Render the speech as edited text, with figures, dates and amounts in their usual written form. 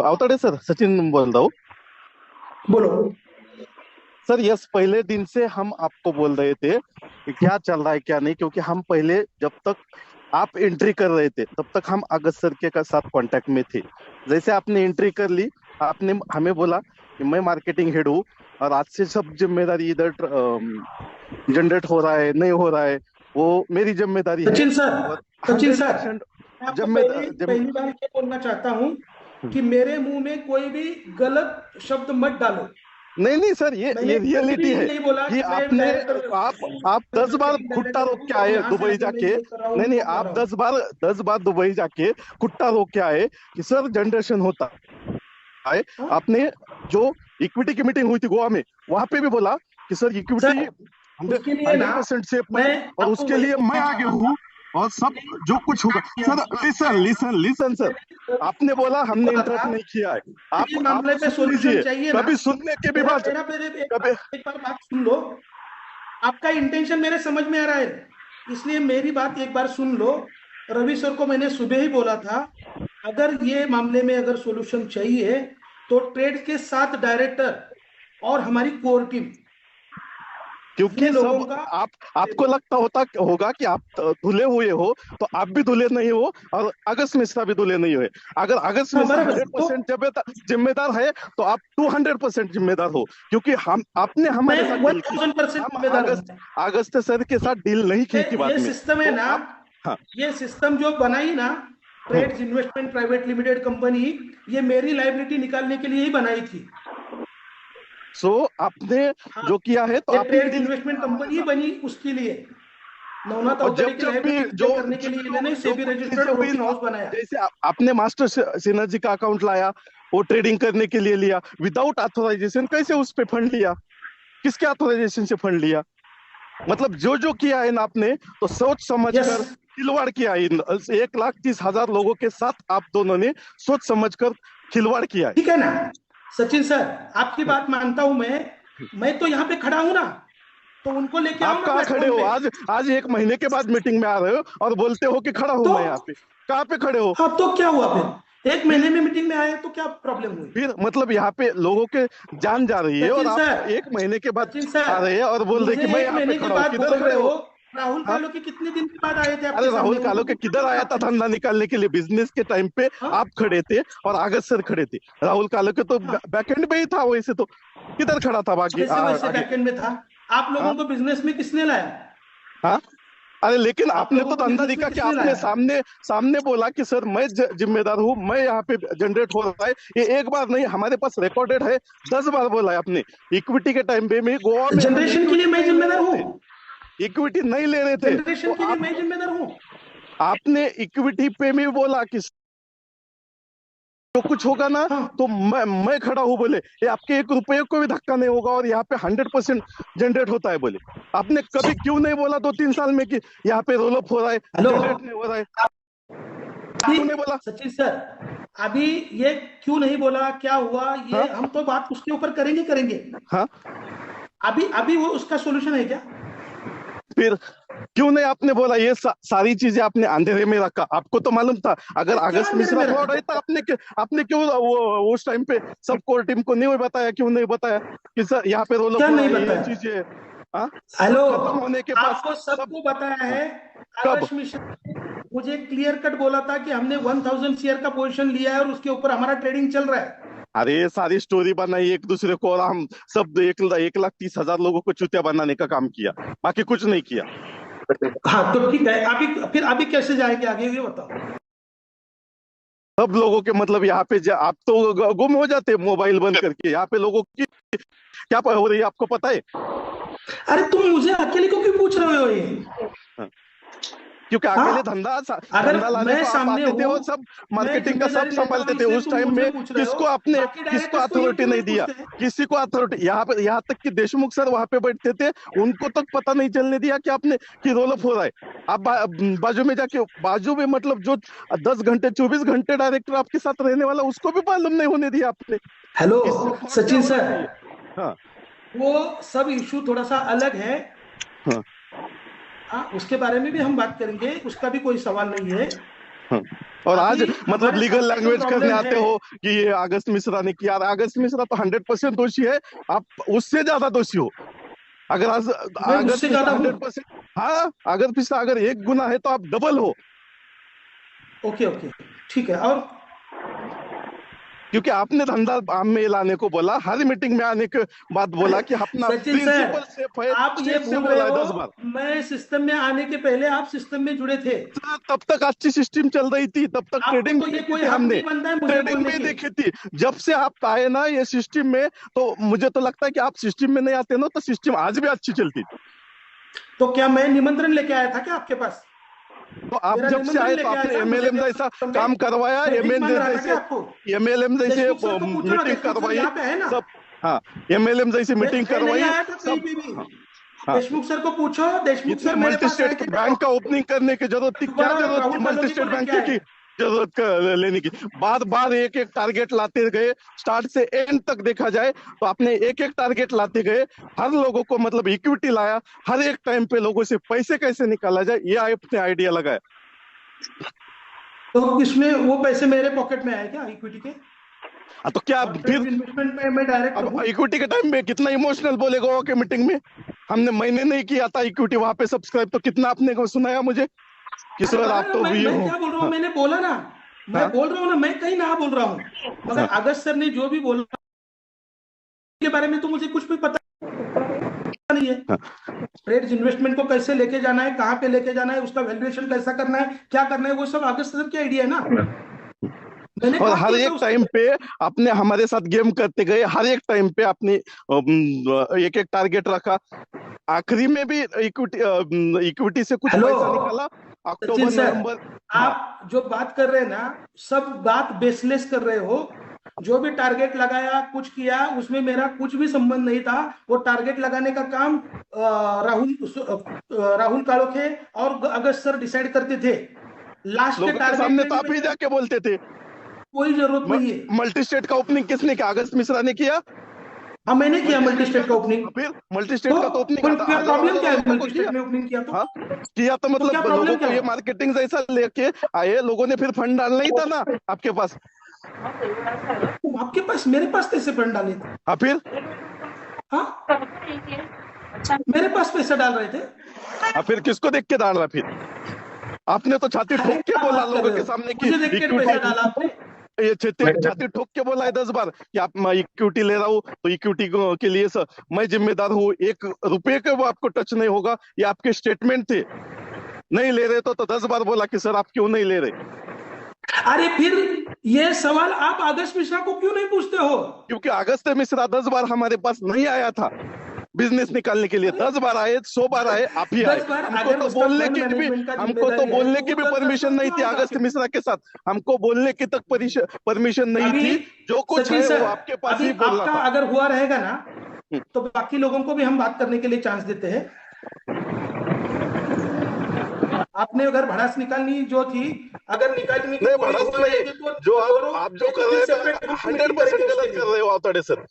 अवतड़े sir, Sachin बोल रहा हूँ। बोलो। सर यस, पहले दिन से हम आपको बोल रहे थे कि क्या चल रहा है क्या नहीं, क्योंकि हम पहले जब तक आप एंट्री कर रहे थे तब तक हम अगस्त सर के का साथ कांटेक्ट में थे। जैसे आपने एंट्री कर ली, आपने हमें बोला कि मैं मार्केटिंग हेड हूँ और आज से सब जिम्मेदारी इधर जनरेट हो रहा है नहीं हो रहा है, वो मेरी जिम्मेदारी है। सचिन सर, और सचिन हंड्रेड सर, परसेंट मैं आपको पहली जिम्मेदार जिम पहली बार ये बोलना चाहता हूँ कि मेरे मुंह में कोई भी गलत शब्द मत डालो। नहीं नहीं सर, ये मैंने कभी भी रियलिटी ये है नहीं बोला कि कि मैं आपने डायरेक्टर आप 10 बार ट्रेडिंग खुट्टा डायरेक्टर रोक हूँ के और आए यहाँ से दुबई आगे मैं जाके। ये कर रहा हूँ नहीं नहीं, वो कर आप रहा हूँ। 10 बार दुबई जाके खुट्टा रोक के आए कि सर जनरेशन होता है। हाँ? आपने जो इक्विटी की मीटिंग हुई थी गोवा में, वहां पे भी बोला कि सर इक्विटी सर, हंड्रेड उसके लिए ना 100% सेफ है मैं और आपको उसके वही लिए मैं बोलना आगे चाह रहा था। हूँ। और सब मैंने जो आपको कुछ होगा, इंटरेक्ट किया सर था, लिसन लिसन लिसन सर, मैंने आपने बोला हमने बोला था इंटरप्ट नहीं किया है। कि आप मामले पे सुन सॉल्यूशन लीजिए, चाहिए ना। कभी सुनने के भी मेरा बाद मेरा मेरे कभी। एक बार बात सुन लो। आपका इंटेंशन मेरे समझ में आ रहा है, इसलिए मेरी बात एक बार सुन लो। रवि सर को मैंने सुबह ही बोला था, अगर ये मामले में अगर सॉल्यूशन चाहिए तो ट्रेड के 7 डायरेक्टर और हमारी कोर टीम, इतने क्योंकि सब लोगों का आप आपको लगता होता होगा कि आप धुले हुए हो, तो आप भी धुले नहीं हो और अगस्त मिश्रा भी धुले नहीं हुए। अगर अगस्त हाँ मिश्रा बराबर। हंड्रेड तो परसेंट जिम्मेदार है, तो आप 200% जिम्मेदार हो, क्योंकि हम आपने मैं हमारे साथ वन डील की। थाउजेंड परसेंट हम जिम्मेदार हूँ। अगस्त सर के साथ डील नहीं की थी ये बाद में, सिस्टम है तो ना, आप। हाँ। ये सिस्टम जो बनाई ना, हम्म। Trades investment private limited company, ये मेरी लाइबिलिटी निकालने के लिए ही बनाई थी। सो आपने हाँ, जो किया है, तो ये आपने ट्रेड्स डील इन्वेस्टमेंट किया हमारे कंपनी ही साथ। बनी उसके लिए। नवनाथ और अवतड़े जब की जब भी लाइबिलिटी जो क्लियर करने के लिए इन्होंने जो सेबी कुछ रजिस्टर्ड चीजें हुई ब्रोकिंग ना, हाउस बनाया। जैसे आपने मास्टर सिनर्जी का अकाउंट लाया, वो ट्रेडिंग करने के लिए लिया विदाउट ऑथराइजेशन, कैसे उस पे फंड लिया? किसके ऑथराइजेशन से फंड लिया? मतलब जो जो किया है ना आपने, तो सोच समझ यस। कर खिलवाड़ किया है। 1,30,000 लोगों के साथ आप दोनों ने सोच समझ कर खिलवाड़ किया है। ठीक है ना सचिन सर, आपकी बात मानता हूं मैं तो यहाँ पे खड़ा हूं ना, तो उनको लेके आओ आप ना कहाँ खड़े प्लेटफॉर्म हो? पे। आज आज 1 महीने के बाद मीटिंग में आ रहे हो और बोलते हो कि खड़ा हूं तो मैं यहाँ पे। कहाँ पे खड़े हो? हाँ, तो क्या हुआ फिर? एक फिर महीने में मीटिंग में आए तो क्या प्रॉब्लम हुई? फिर मतलब यहाँ पे लोगों के जान जा रही है और सचिन आप सर, 1 महीने के बाद सचिन सर, आ रहे हैं और बोल रहे हैं मुझे कि मैं एक यहाँ पे महीने के खड़ा हूँ। बाद किधर बोल खड़े रहे हो? हो। राहुल हाँ। कालो के कितने दिन के बाद आए थे अरे आपके सामने? राहुल उनको कालो के तो किधर बोला था आया था आपने। धंधा निकालने के लिए? बिजनेस के टाइम पे हाँ आप खड़े थे और आगत सर खड़े थे। राहुल कालो के तो हाँ, बैकएंड पे ही था वैसे तो। किधर खड़ा था बाकी जैसे वैसे आगे? बैकएंड में था। आप हाँ। लोगों को बिजनेस में किसने लाया? हाँ। अरे लेकिन आप आपने लोगों तो को धंधा बिजनेस में दिखा कि किसने आपने लाया? सामने सामने बोला कि सर मैं जिम्मेदार हूँ, मैं यहाँ पे जनरेट हो रहा है। ये एक बार नहीं, हमारे पास रिकॉर्डेड है। 10 बार बोला है आपने। इक्विटी के टाइम पे में गोवा में हम जनरेशन के लिए इक्विटी मैं नहीं ले जिम्मेदार रहे हूँ। थे। इक्विटी नहीं ले रहे थे, तो जनरेशन के लिए आप मैं जिम्मेदार हूँ। आपने इक्विटी पे भी बोला कि जो कुछ होगा ना, हाँ, तो मैं खड़ा हूं बोले। ये आपके 1 रुपये को भी धक्का नहीं होगा और यहाँ पे 100% जनरेट होता है बोले। आपने कभी क्यों नहीं बोला 2-3 साल में कि यहाँ पे रोल अप हो रहा है, हेलो। जनरेट नहीं हो रहा है? अभी क्यों नहीं बोला? सचिन सर, अभी ये क्यों नहीं बोला, क्या हुआ, ये हाँ। हम तो बात उसके ऊपर करेंगे करेंगे। हाँ। अभी अभी वो उसका सॉल्यूशन है क्या? फिर क्यों नहीं आपने बोला? ये सारी चीजें आपने अंधेरे में रखा। आपको तो मालूम था अगर अरे क्या अगस्त अंधेरे मिश्रा में फ्रॉड रखा? है, तो आपने क्यों वो उस टाइम पे सब कोर टीम को नहीं बताया? क्यों नहीं बताया कि सर यहाँ पे रोल क्या अप हो रहा नहीं है, ये बताया? चीजें? हाँ। हेलो, सब खत्म होने के पास आपको सब। सबको बताया हाँ। है। कब? आदर्श मिश्रा मुझे क्लियर कट बोला था कि हमने 1000 शेयर का पोजीशन लिया है और उसके ऊपर हमारा ट्रेडिंग चल रहा है। अरे सारी स्टोरी बनाई एक दूसरे को, और हम सब 1,30,000 लोगों को चूतिया बनाने का काम किया, बाकी कुछ नहीं किया। हाँ तो ठीक है, अभी फिर अभी कैसे जाएंगे आगे ये बताओ। सब लोगों के मतलब यहाँ पे आप तो गुम हो जाते मोबाइल बंद करके। यहाँ पे लोगों की क्या हो रही है आपको पता है? अरे तुम मुझे अकेले को क्यों पूछ रहे हो ये? हाँ। क्योंकि अकेले हाँ, अगर धंधा लाने मैं को आप सामने आते थे हूं, और सब मैं मार्केटिंग का सब जिम्मेदारी लेता हूं संभालते थे इसलिए उस तुम टाइम मुझे में। पूछ रहे हो। बाकी किसको डायरेक्टर्स को ये अथॉरिटी क्यों नहीं नहीं दिया? पूछते हैं? किसी को अथॉरिटी यहाँ तक कि देशमुख सर वहां पे बैठते थे, उनको तक पता नहीं चलने दिया कि आपने कि रोल अप हो रहा है। आप बाजू में जाके, बाजू में मतलब जो 10 घंटे 24 घंटे डायरेक्टर आपके साथ रहने वाला, उसको भी मालूम नहीं होने दिया आपने। हेलो इससे फ्रॉड क्या सचिन होना सर, चाहिए? हाँ। वो सब इशू थोड़ा सा अलग है। हाँ। हाँ, उसके बारे में भी हम बात करेंगे, उसका भी कोई सवाल नहीं है। हाँ। और आज अभी मतलब हमारे लीगल सामने जो लैंग्वेज करने प्रॉब्लम आते है, हो कि ये अगस्त मिश्रा ने किया। अगस्त मिश्रा तो 100% दोषी है, आप उससे ज्यादा दोषी हो। अगर आज मैं अगस्त उससे मिश्रा ज्यादा हूँ। 100%, हाँ, अगस्त मिश्रा अगर एक गुना है तो आप डबल हो। ओके ओके, ठीक है। और क्योंकि आपने धंधा आम में लाने को बोला, हर मीटिंग में आने के बाद बोला कि अपना सचिन सर, प्रिंसिपल सेफ है, आप ये स्टेट से भूल रहे बोला है हो, 10 बार। मैं सिस्टम में आने के पहले आप सिस्टम में जुड़े थे। सर, तब तक अच्छी सिस्टम चल रही थी, तब तक आपको ट्रेडिंग तो भी ये देखी कोई थी हक हमने, नहीं बनता है मुझे ट्रेडिंग बोलने भी की। देखी थी। जब से आप आए ना ये सिस्टम में, तो मुझे तो लगता है कि आप सिस्टम में नहीं आते ना तो सिस्टम आज भी अच्छी चलती। तो क्या मैं निमंत्रण लेके आया था क्या आपके पास? तो आप मेरा जब से निमंत्रण आए तो लेके आया आपने था मुझे एमएलएम जैसा देवप्रयाग काम में? करवाया, मैं भीख मांग एमएलएम रहा था जैसे, क्या आपको? एमएलएम जैसे देशमुख सर को पूछो ना, मीटिंग देशमुख सर करवाई यहाँ पे है ना? सब। हाँ, एमएलएम जैसी मीटिंग मैं नहीं करवाई आया था कहीं सब। पे भी। हाँ, हाँ। देशमुख सर को पूछो, देशमुख इतने सर मेरे मल्टी पास स्टेट आके बैंक का ओपनिंग करने की जरूरत थी क्या? अकबर और जरूरत थी राहुल मल्टी कालोनी को स्टेट बैंक लेके आए। की जरूरत लेने की? बार बार एक एक टारगेट लाते गए, स्टार्ट से एंड तक देखा जाए तो आपने एक एक टारगेट लाते गए। हर लोगों को मतलब इक्विटी लाया, हर एक टाइम पे लोगों से पैसे कैसे निकाला जाए ये आपने आइडिया लगाया। तो इसमें वो पैसे मेरे पॉकेट में आए क्या इक्विटी के? तो क्या और फिर? ट्रेड इन्वेस्टमेंट में मैं डायरेक्टर अब हूँ। इक्विटी के टाइम में कितना इमोशनल बोले गोवा के मीटिंग में, हमने मैंने नहीं किया था इक्विटी वहां पे सब्सक्राइब, तो कितना आपने को सुनाया मुझे कि अरे सर आप अरे, तो ये मैं हो। क्या बोल रहा हूँ, हाँ, मैंने बोला ना। मैं हाँ, बोल रहा हूँ ना, मैं कहीं ना बोल रहा हूँ, मगर हाँ, अगस्त सर ने जो भी बोला के बारे में तो मुझे कुछ भी पता नहीं है। हाँ। ट्रेड इन्वेस्टमेंट को कैसे लेके जाना है, कहाँ पे लेके जाना है, उसका वैल्यूएशन कैसा करना है, क्या करना है, वो सब अगस्त सर की आइडिया है ना। मैंने और काम हर किया था एक उसके टाइम पे आपने हमारे साथ गेम करते गए, हर एक टाइम पे आपने एक एक टारगेट रखा। आखिरी में भी इक्विटी इक्विटी से कुछ हेलो पैसा निकाला, सचिन अक्टूबर सर, नवंबर। हाँ, आप जो बात कर रहे हैं ना, सब बात बेसलेस कर रहे हो। जो भी टारगेट लगाया, कुछ किया, उसमें मेरा कुछ भी संबंध नहीं था। वो टारगेट लगाने का काम राहुल कालोखे और अगस्त सर डिसाइड करते थे। लास्ट के लोगों के टारगेट सामने में तो भी आप ही मेरा जाके बोलते थे। कोई जरूरत नहीं है। मल्टी स्टेट का ओपनिंग किसने किया? अगस्त मिश्रा ने किया। हाँ, मैंने किया मल्टी मल्टी स्टेट का स्टेट का ओपनिंग। फिर मल्टी तो स्टेट का तो ओपनिंग कोई आता क्या हजारों प्रॉब्लम क्या हजारों है लोगों को मल्टी किया। स्टेट में ओपनिंग किया तो? हाँ, किया तो तो क्या मतलब लोगों प्रॉब्लम क्या को ये है? मार्केटिंग जैसा लेके आए, लोगों ने फिर फंड डालना ही था ना आपके पास। आपके पास, मेरे पास कैसे फंड डाले थे? हाँ, फिर? हाँ, मेरे पास पैसा डाल रहे थे। हाँ, फिर किसको देख के डाल रहा फिर? आपने तो छाती अरे ठोक के क्या बोला बात कर लोगों रहे के हो, सामने कि मुझे देख के इक्विटी, पैसा डाला आपने? ये छाती ठोक के बोला है 10 बार कि आप, मैं इक्विटी ले रहा हूँ तो इक्विटी के लिए सर मैं जिम्मेदार हूँ, 1 रुपए का वो आपको टच नहीं होगा। ये आपके स्टेटमेंट थे। नहीं ले रहे तो 10 बार बोला कि सर आप क्यों नहीं ले रहे? अरे फिर ये सवाल आप आदर्श मिश्रा को क्यों नहीं पूछते हो? क्योंकि अगस्त मिश्रा 10 बार हमारे पास नहीं आया था बिजनेस निकालने के लिए। अरे 10 बार आए, 100 बार आए, आप ही आए। 10 बार, हमको अगर तो उसका बोलने फंड की भी, मैनेजमेंट का हमको तो जिम्मेदारी है बोलने तो की वो भी दस दस परमिशन बार नहीं क्यों थी आएगा अगस्त आपके? मिश्रा के साथ। हमको बोलने की तक परमिशन नहीं अभी थी। जो कुछ सचिन है सर, वो आपके पास अभी ही बोलना आपका था। अगर हुआ रहेगा ना, तो बाकी लोगों को भी हम बात करने के लिए चांस देते हैं। आपने अगर भड़ास निकालनी जो थी, अगर निकालने की नहीं, कोई भड़ास हुआ नहीं। रहेगी तो जो जरूर आप जो एक कर फिर रहे सेपरेट थे ग्रुप मीटिंग 100% करेंगे उसके गलत कर लिए। रहे हो आप, सर।